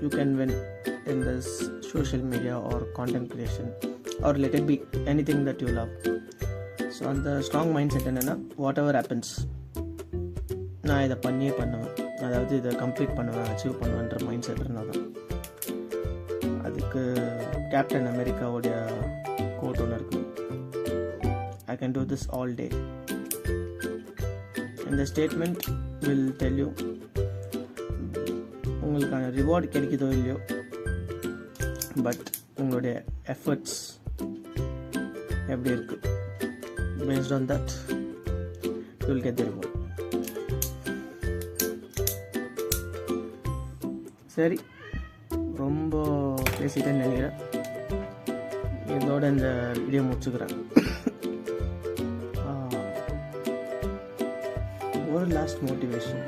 you can win in this social media or content creation, or let it be anything that you love. So அந்த strong mind set என்னென்னா, what ever happens நான் இதை பண்ணியே பண்ணுவேன், அதாவது இதை complete பண்ணுவேன், அச்சீவ் பண்ணுவேன்ற மைண்ட் செட் இருந்தால் தான். அதுக்கு கேப்டன் அமெரிக்காவுடைய கோட் ஒன்று இருக்குது, I can do this all day. இந்த ஸ்டேட்மெண்ட் வில் டெல் யூ உங்களுக்கான ரிவார்டு கிடைக்குதோ இல்லையோ, பட் உங்களுடைய எஃபர்ட்ஸ் எப்படி இருக்குது, based on that you will get the reward. சரி, ரொம்ப பேசிட்டேன்னு நினைக்கிறேன். இதோட இந்த வீடியோ முடிச்சுக்கிறேன். ஒரு லாஸ்ட் மோட்டிவேஷன்,